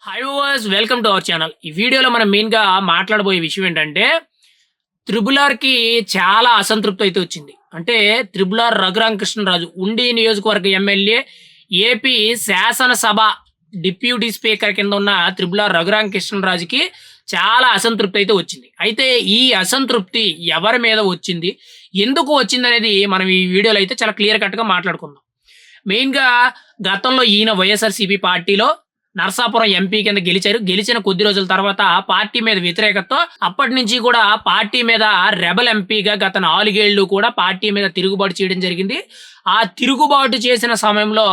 Hi viewers, welcome to our channel. ఈ వీడియోలో మనం మెయిన్‌గా మాట్లాడబోయే విషయం ఏంటంటే, త్రిబుల్ ఆర్‌కి చాలా అసంతృప్తి అయితే వచ్చింది. అంటే త్రిబుల్ ఆర్ రఘురామకృష్ణరాజు ఉండి నియోజకవర్గ ఎమ్మెల్యే, ఏపీ శాసనసభ డిప్యూటీ స్పీకర్ కింద ఉన్న త్రిబుల్ ఆర్ రఘురామకృష్ణరాజుకి చాలా అసంతృప్తి అయితే వచ్చింది. అయితే ఈ అసంతృప్తి ఎవరి మీద వచ్చింది? ఎందుకు వచ్చిందనేది మనం ఈ వీడియోలో అయితే చాలా క్లియర్ కట్‌గా మాట్లాడుకుందాం. మెయిన్‌గా గతంలో ఈయన వైఎస్ఆర్‌సీపీ పార్టీలో నరసాపురం ఎంపీ కింద గెలిచారు. గెలిచిన కొద్ది రోజుల తర్వాత పార్టీ మీద వ్యతిరేకతతో అప్పటి నుంచి కూడా పార్టీ మీద రెబెల్ ఎంపీగా గత 4 ఏళ్ళు కూడా పార్టీ మీద తిరుగుబాటు చేయడం జరిగింది. ఆ తిరుగుబాటు చేసిన సమయంలో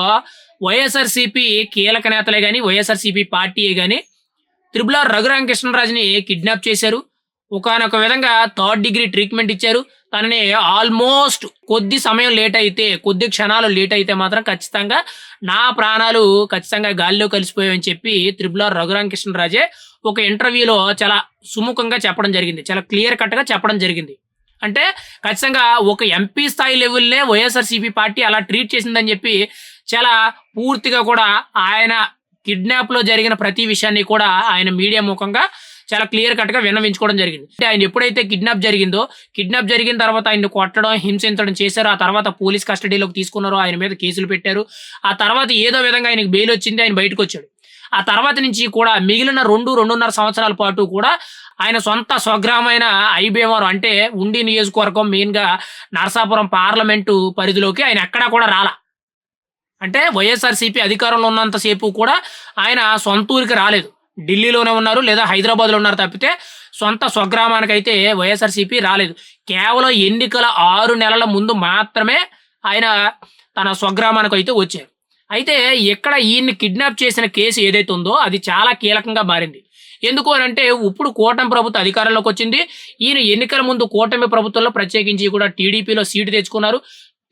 వైఎస్ఆర్‌సీపీ కీలక నేతలే గాని, వైఎస్ఆర్‌సీపీ పార్టీయే గాని త్రిబుల్ ఆర్ రఘురామకృష్ణరాజుని కిడ్నాప్ చేశారు. ఒకానొక విధంగా థర్డ్ డిగ్రీ ట్రీట్మెంట్ ఇచ్చారు. తనని ఆల్మోస్ట్ కొద్ది సమయం లేట్ అయితే, కొద్ది క్షణాలు లేట్ అయితే మాత్రం ఖచ్చితంగా నా ప్రాణాలు ఖచ్చితంగా గాలిలో కలిసిపోయాయని చెప్పి త్రిబుల్ ఆర్ రఘురామకృష్ణరాజే ఒక ఇంటర్వ్యూలో చాలా సుముఖంగా చెప్పడం జరిగింది. చాలా క్లియర్ కట్‌గా చెప్పడం జరిగింది. అంటే ఖచ్చితంగా ఒక ఎంపీ స్థాయి లెవెల్‌నే వైఎస్ఆర్‌సీపీ పార్టీ అలా ట్రీట్ చేసిందని చెప్పి చాలా పూర్తిగా కూడా ఆయన కిడ్నాప్‌లో జరిగిన ప్రతి విషయాన్ని కూడా ఆయన మీడియా ముఖంగా చాలా క్లియర్ కట్‌గా విన్నవించుకోవడం జరిగింది. అంటే ఆయన ఎప్పుడైతే కిడ్నాప్ జరిగిందో, కిడ్నాప్ జరిగిన తర్వాత ఆయన్ని కొట్టడం, హింసించడం చేశారో, ఆ తర్వాత పోలీస్ కస్టడీలోకి తీసుకున్నారో, ఆయన మీద కేసులు పెట్టారు. ఆ తర్వాత ఏదో విధంగా ఆయనకి బెయిల్ వచ్చింది. ఆయన బయటకొచ్చాడు. ఆ తర్వాత నుంచి కూడా మిగిలిన 2, 2.5 సంవత్సరాల పాటు కూడా ఆయన సొంత స్వగ్రామైన ఐబీఎంఆర్ అంటే ఉండి నియోజకవర్గం మెయిన్‌గా నరసాపురం పార్లమెంటు పరిధిలోకి ఆయన ఎక్కడా కూడా రాలా. అంటే వైఎస్ఆర్‌సీపీ అధికారంలో ఉన్నంత సేపు కూడా ఆయన సొంత ఊరికి రాలేదు. ఢిల్లీలోనే ఉన్నారు లేదా హైదరాబాద్‌లో ఉన్నారు తప్పితే సొంత స్వగ్రామానికైతే వైఎస్ఆర్‌సీపీ రాలేదు. కేవలం ఎన్నికల 6 నెలల ముందు మాత్రమే ఆయన తన స్వగ్రామానికైతే వచ్చారు. అయితే ఇక్కడ ఈయన్ని కిడ్నాప్ చేసిన కేసు ఏదైతే ఉందో అది చాలా కీలకంగా మారింది. ఎందుకు అనంటే ఇప్పుడు కూటమి ప్రభుత్వం అధికారంలోకొచ్చింది. ఈయన ఎన్నికల ముందు కూటమి ప్రభుత్వంలో ప్రత్యేకించి కూడా టీడీపీలో సీటు తెచ్చుకున్నారు.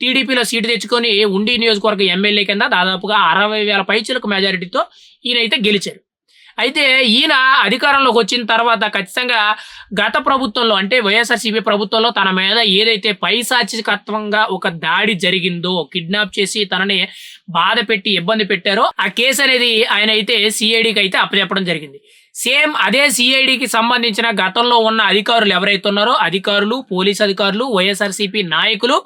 టీడీపీలో సీటు తెచ్చుకొని ఉండి నియోజకవర్గ ఎమ్మెల్యే కింద దాదాపుగా 60,000 పైచిలకు మెజారిటీతో ఈయనైతే గెలిచారు. అయితే ఈయన అధికారంలోకి వచ్చిన తర్వాత ఖచ్చితంగా గత ప్రభుత్వంలో అంటే వైఎస్ఆర్‌సీపీ ప్రభుత్వంలో తన మీద ఏదైతే పైశాచికత్వంగా ఒక దాడి జరిగిందో, కిడ్నాప్ చేసి తనని బాధపెట్టి ఇబ్బంది పెట్టారో ఆ కేసు అనేది ఆయన అయితే సీఐడీకి అయితే అప్పచెప్పడం జరిగింది. సేమ్ అదే సీఐడీకి సంబంధించిన గతంలో ఉన్న అధికారులు ఎవరైతే ఉన్నారో అధికారులు, పోలీస్ అధికారులు, వైఎస్ఆర్‌సీపీ నాయకులు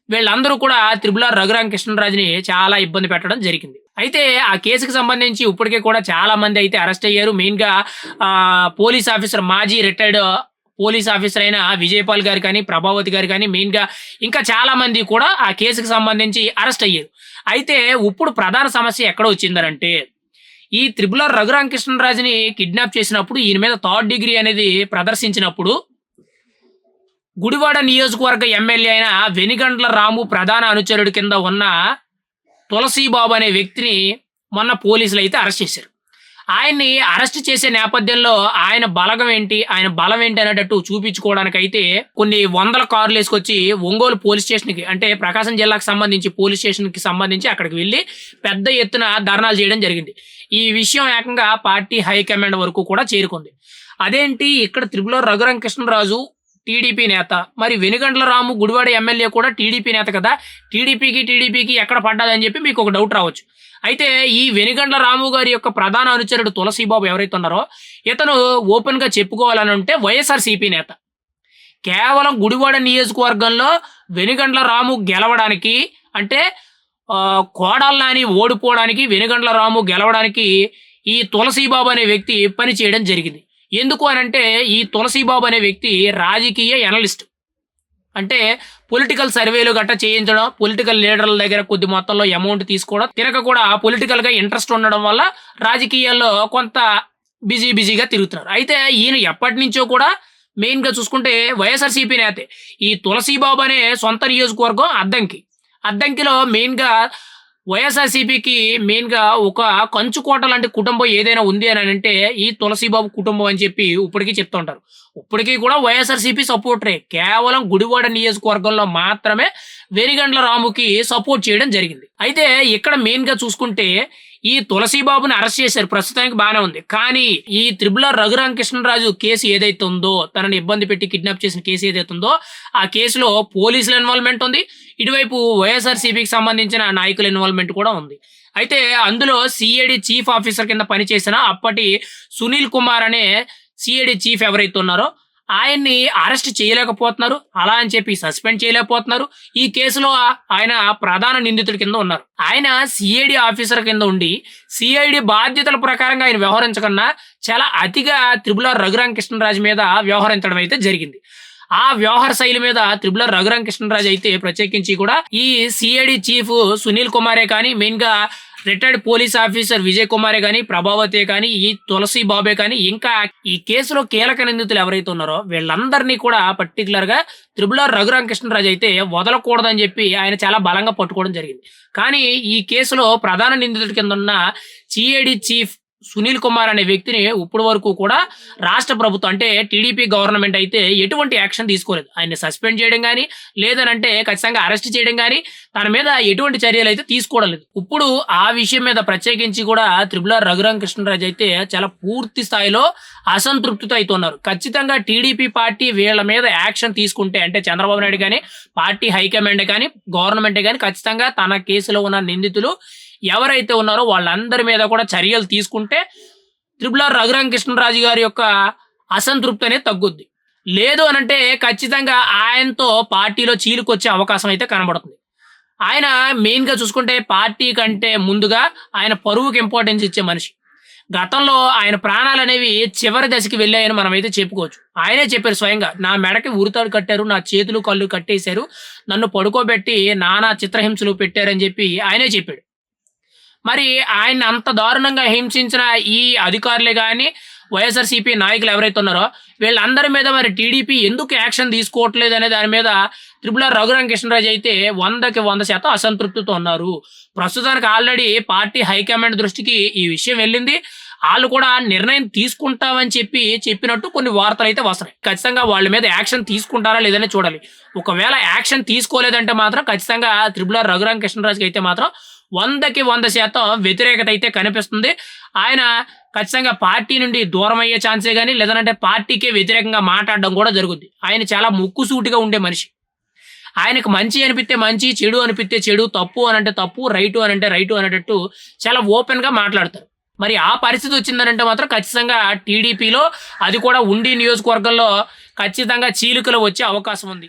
వీళ్ళందరూ కూడా త్రిబుల్ ఆర్ రఘురామకృష్ణరాజుని చాలా ఇబ్బంది పెట్టడం జరిగింది. అయితే ఆ కేసుకి సంబంధించి ఇప్పటికే కూడా చాలా మంది అయితే అరెస్ట్ అయ్యారు. మెయిన్‌గా పోలీస్ ఆఫీసర్ మాజీ రిటైర్డ్ పోలీస్ ఆఫీసర్ అయిన విజయపాల్ గారు కానీ, ప్రభావతి గారు కానీ మెయిన్‌గా ఇంకా చాలా మంది కూడా ఆ కేసుకి సంబంధించి అరెస్ట్ అయ్యారు. అయితే ఇప్పుడు ప్రధాన సమస్య ఎక్కడ వచ్చిందనంటే ఈ త్రిబుల్ ఆర్ రఘురామకృష్ణరాజుని కిడ్నాప్ చేసినప్పుడు ఈయన మీద థర్డ్ డిగ్రీ అనేది ప్రదర్శించినప్పుడు గుడివాడ నియోజకవర్గ ఎమ్మెల్యే అయిన వెనిగండ్ల రాము ప్రధాన అనుచరుడి కింద ఉన్న తులసీబాబు అనే వ్యక్తిని మొన్న పోలీసులు అయితే అరెస్ట్ చేశారు. ఆయన్ని అరెస్ట్ చేసే నేపథ్యంలో ఆయన బలగం ఏంటి, ఆయన బలం ఏంటి అనేటట్టు చూపించుకోవడానికైతే కొన్ని వందల కార్లు వేసుకొచ్చి ఒంగోలు పోలీస్ స్టేషన్‌కి అంటే ప్రకాశం జిల్లాకు సంబంధించి పోలీస్ స్టేషన్‌కి సంబంధించి అక్కడికి వెళ్లి పెద్ద ఎత్తున ధర్నాలు చేయడం జరిగింది. ఈ విషయం ఏకంగా పార్టీ హైకమాండ్ వరకు కూడా చేరుకుంది. అదేంటి ఇక్కడ త్రిబుల్ ఆర్ రఘురామకృష్ణరాజు టీడీపీ నేత. మరి వెనిగండ్ల రాము గుడివాడ ఎమ్మెల్యే కూడా టీడీపీ నేత కదా! టీడీపీకి ఎక్కడ పడ్డదని చెప్పి మీకు ఒక డౌట్ రావచ్చు. అయితే ఈ వెనిగండ్ల రాము గారి యొక్క ప్రధాన అనుచరుడు తులసీబాబు ఎవరైతే ఉన్నారో ఇతను ఓపెన్‌గా చెప్పుకోవాలనంటే వైఎస్ఆర్‌సీపీ నేత. కేవలం గుడివాడ నియోజకవర్గంలో వెనిగండ్ల రాము గెలవడానికి అంటే కొడాలి నాని ఓడిపోవడానికి, వెనిగండ్ల రాము గెలవడానికి ఈ తులసీబాబు అనే వ్యక్తి పని చేయడం జరిగింది. ఎందుకు అనంటే ఈ తులసీబాబు అనే వ్యక్తి రాజకీయ ఎనలిస్ట్. అంటే పొలిటికల్ సర్వేలు గట్టా చేయించడం, పొలిటికల్ లీడర్ల దగ్గర కొద్ది మొత్తంలో అమౌంట్ తీసుకోవడం, తినక కూడా పొలిటికల్‌గా ఇంట్రెస్ట్ ఉండడం వల్ల రాజకీయాల్లో కొంత బిజీగా తిరుగుతున్నారు. అయితే ఈయన ఎప్పటినుంచో కూడా మెయిన్‌గా చూసుకుంటే వైఎస్ఆర్‌సీపీ నేతే. ఈ తులసీబాబు అనే సొంత నియోజకవర్గం అద్దంకి. అద్దంకిలో మెయిన్‌గా వైఎస్ఆర్‌సీపీకి మెయిన్‌గా ఒక కంచుకోట లాంటి కుటుంబం ఏదైనా ఉంది అనంటే ఈ తులసీబాబు కుటుంబం అని చెప్పి ఇప్పటికి చెప్తూ ఉంటారు. ఇప్పటికి కూడా వైఎస్ఆర్‌సీపీ సపోర్టరే. కేవలం గుడివాడ నియోజకవర్గంలో మాత్రమే వెనిగండ్ల రాముకి సపోర్ట్ చేయడం జరిగింది. అయితే ఇక్కడ మెయిన్‌గా చూసుకుంటే ఈ తులసీబాబుని అరెస్ట్ చేశారు. ప్రస్తుతానికి బానే ఉంది. కానీ ఈ త్రిబుల్ ఆర్ రఘురామకృష్ణరాజు కేసు ఏదైతే ఉందో, తనని ఇబ్బంది పెట్టి కిడ్నాప్ చేసిన కేసు ఏదైతే ఉందో, ఆ కేసులో పోలీసుల ఇన్వాల్వ్‌మెంట్ ఉంది. ఇటువైపు వైఎస్ఆర్‌సీపీకి సంబంధించిన నాయకుల ఇన్వాల్వ్‌మెంట్ కూడా ఉంది. అయితే అందులో సిఐడి చీఫ్ ఆఫీసర్ కింద పనిచేసిన అప్పటి సునీల్ కుమార్ అనే సిఐడి చీఫ్ ఎవరైతే ఉన్నారో ఆయన్ని అరెస్ట్ చేయలేకపోతున్నారు. అలా అని చెప్పి సస్పెండ్ చేయలేకపోతున్నారు. ఈ కేసులో ఆయన ప్రధాన నిందితుడి కింద ఉన్నారు. ఆయన సిఐడి ఆఫీసర్ కింద ఉండి సిఐడి బాధ్యతల ప్రకారంగా ఆయన వ్యవహరించకన్నా చాలా అతిగా త్రిపుల్ ఆర్ రఘురామకృష్ణరాజు మీద వ్యవహరించడం అయితే జరిగింది. ఆ వ్యవహార శైలి మీద త్రిపుల్ ఆర్ రఘురామకృష్ణరాజు అయితే ప్రత్యేకించి కూడా ఈ సిఐడి చీఫ్ సునీల్ కుమారే కానీ, మెయిన్ గా రిటైర్డ్ పోలీస్ ఆఫీసర్ విజయ్ కుమారే కానీ, ప్రభావతే కానీ, ఈ తులసి బాబే కానీ, ఇంకా ఈ కేసులో కీలక నిందితులు ఎవరైతే ఉన్నారో వీళ్ళందరినీ కూడా పర్టికులర్ గా త్రిపుల్ ఆర్ రఘురామకృష్ణరాజు అయితే వదలకూడదని చెప్పి ఆయన చాలా బలంగా పట్టుకోవడం జరిగింది. కానీ ఈ కేసులో ప్రధాన నిందితుడి కింద ఉన్న సిఐడి చీఫ్ సునీల్ కుమార్ అనే వ్యక్తిని ఇప్పటి వరకు కూడా రాష్ట్ర ప్రభుత్వం అంటే టీడీపీ గవర్నమెంట్ అయితే ఎటువంటి యాక్షన్ తీసుకోలేదు. ఆయన్ని సస్పెండ్ చేయడం కానీ, లేదనంటే ఖచ్చితంగా అరెస్ట్ చేయడం కానీ, తన మీద ఎటువంటి చర్యలు అయితే తీసుకోవడం లేదు. ఇప్పుడు ఆ విషయం మీద ప్రత్యేకించి కూడా త్రిపుల్ ఆర్ రఘురామకృష్ణరాజు అయితే చాలా పూర్తి స్థాయిలో అసంతృప్తితో అయితే ఉన్నారు. ఖచ్చితంగా టీడీపీ పార్టీ వీళ్ళ మీద యాక్షన్ తీసుకుంటే అంటే చంద్రబాబు నాయుడు కానీ, పార్టీ హైకమాండ్ కానీ, గవర్నమెంట్ కానీ ఖచ్చితంగా తన కేసులో ఉన్న నిందితులు ఎవరైతే ఉన్నారో వాళ్ళందరి మీద కూడా చర్యలు తీసుకుంటే త్రిపుల్ ఆర్ రఘురామకృష్ణరాజు గారి యొక్క అసంతృప్తి అనేది తగ్గుద్ది. లేదు అనంటే ఖచ్చితంగా ఆయనతో పార్టీలో చీలుకొచ్చే అవకాశం అయితే కనబడుతుంది. ఆయన మెయిన్గా చూసుకుంటే పార్టీ కంటే ముందుగా ఆయన పరువుకి ఇంపార్టెన్స్ ఇచ్చే మనిషి. గతంలో ఆయన ప్రాణాలు అనేవి చివరి దశకి వెళ్ళాయని మనం అయితే చెప్పుకోవచ్చు. ఆయనే చెప్పారు స్వయంగా, నా మెడకి ఉరితాడు కట్టారు, నా చేతులు కళ్ళు కట్టేశారు, నన్ను పడుకోబెట్టి నానా చిత్రహింసలు పెట్టారని చెప్పి ఆయనే చెప్పాడు. మరి ఆయన్ని అంత దారుణంగా హింసించిన ఈ అధికారులే కానీ, వైఎస్ఆర్సీపీ నాయకులు ఎవరైతే ఉన్నారో వీళ్ళందరి మీద మరి టీడీపీ ఎందుకు యాక్షన్ తీసుకోవట్లేదు అనే దాని మీద త్రిపుల్ ఆర్ రఘురామకృష్ణరాజు అయితే 100కి 100% అసంతృప్తితో ఉన్నారు. ప్రస్తుతానికి ఆల్రెడీ పార్టీ హైకమాండ్ దృష్టికి ఈ విషయం వెళ్ళింది. వాళ్ళు కూడా నిర్ణయం తీసుకుంటామని చెప్పినట్టు కొన్ని వార్తలు అయితే వస్తున్నాయి. ఖచ్చితంగా వాళ్ళ మీద యాక్షన్ తీసుకుంటారా లేదని చూడాలి. ఒకవేళ యాక్షన్ తీసుకోలేదంటే మాత్రం ఖచ్చితంగా త్రిపుల్ ఆర్ రఘురామకృష్ణరాజుకి అయితే మాత్రం 100కి 100% వ్యతిరేకత అయితే కనిపిస్తుంది. ఆయన ఖచ్చితంగా పార్టీ నుండి దూరం అయ్యే ఛాన్సే కానీ, లేదంటే పార్టీకే వ్యతిరేకంగా మాట్లాడడం కూడా జరుగుద్ది. ఆయన చాలా ముక్కుసూటిగా ఉండే మనిషి. ఆయనకు మంచి అనిపిస్తే మంచి, చెడు అనిపిస్తే చెడు, తప్పు అనంటే తప్పు, రైటు అనంటే రైటు అనేటట్టు చాలా ఓపెన్గా మాట్లాడతారు. మరి ఆ పరిస్థితి వచ్చిందనంటే మాత్రం ఖచ్చితంగా టీడీపీలో, అది కూడా ఉండి నియోజకవర్గంలో ఖచ్చితంగా చీలికలు వచ్చే అవకాశం ఉంది.